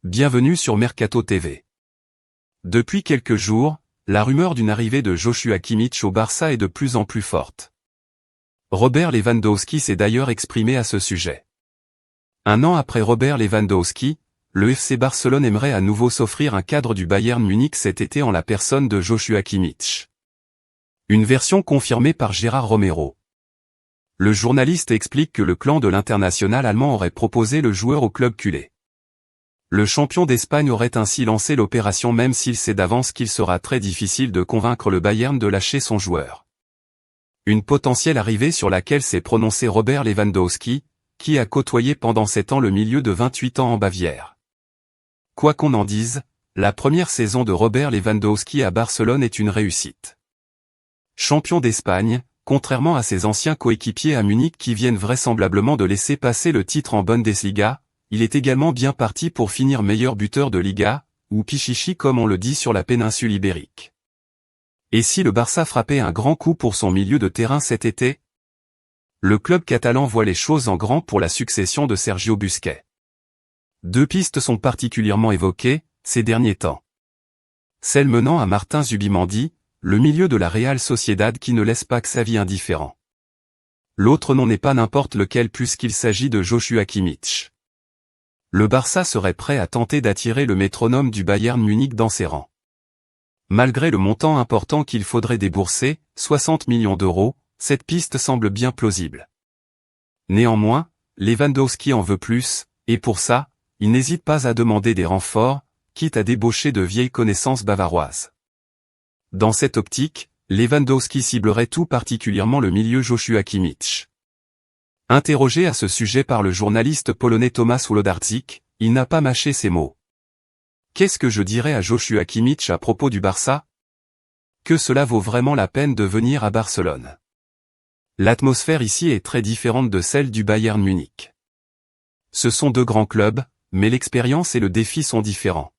Bienvenue sur Mercato TV. Depuis quelques jours, la rumeur d'une arrivée de Joshua Kimmich au Barça est de plus en plus forte. Robert Lewandowski s'est d'ailleurs exprimé à ce sujet. Un an après Robert Lewandowski, le FC Barcelone aimerait à nouveau s'offrir un cadre du Bayern Munich cet été en la personne de Joshua Kimmich. Une version confirmée par Gérard Romero. Le journaliste explique que le clan de l'international allemand aurait proposé le joueur au club culé. Le champion d'Espagne aurait ainsi lancé l'opération même s'il sait d'avance qu'il sera très difficile de convaincre le Bayern de lâcher son joueur. Une potentielle arrivée sur laquelle s'est prononcé Robert Lewandowski, qui a côtoyé pendant 7 ans le milieu de 28 ans en Bavière. Quoi qu'on en dise, la première saison de Robert Lewandowski à Barcelone est une réussite. Champion d'Espagne, contrairement à ses anciens coéquipiers à Munich qui viennent vraisemblablement de laisser passer le titre en Bundesliga, il est également bien parti pour finir meilleur buteur de Liga, ou Pichichi comme on le dit sur la péninsule ibérique. Et si le Barça frappait un grand coup pour son milieu de terrain cet été? Le club catalan voit les choses en grand pour la succession de Sergio Busquets. 2 pistes sont particulièrement évoquées, ces derniers temps. Celle menant à Martin Zubimendi, le milieu de la Real Sociedad qui ne laisse pas Xavi indifférent. L'autre nom n'est pas n'importe lequel puisqu'il s'agit de Joshua Kimmich. Le Barça serait prêt à tenter d'attirer le métronome du Bayern Munich dans ses rangs. Malgré le montant important qu'il faudrait débourser, 60 millions d'euros, cette piste semble bien plausible. Néanmoins, Lewandowski en veut plus, et pour ça, il n'hésite pas à demander des renforts, quitte à débaucher de vieilles connaissances bavaroises. Dans cette optique, Lewandowski ciblerait tout particulièrement le milieu Joshua Kimmich. Interrogé à ce sujet par le journaliste polonais Tomasz Włodarczyk, il n'a pas mâché ses mots. Qu'est-ce que je dirais à Joshua Kimmich à propos du Barça? Que cela vaut vraiment la peine de venir à Barcelone. L'atmosphère ici est très différente de celle du Bayern Munich. Ce sont 2 grands clubs, mais l'expérience et le défi sont différents.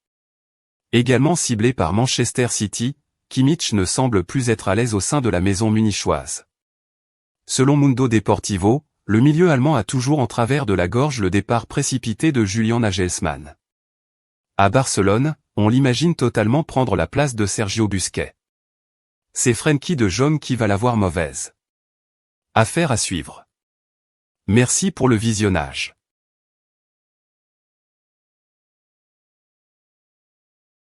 Également ciblé par Manchester City, Kimmich ne semble plus être à l'aise au sein de la maison munichoise. Selon Mundo Deportivo, le milieu allemand a toujours en travers de la gorge le départ précipité de Julian Nagelsmann. À Barcelone, on l'imagine totalement prendre la place de Sergio Busquets. C'est Frenkie de Jong qui va l'avoir mauvaise. Affaire à suivre. Merci pour le visionnage.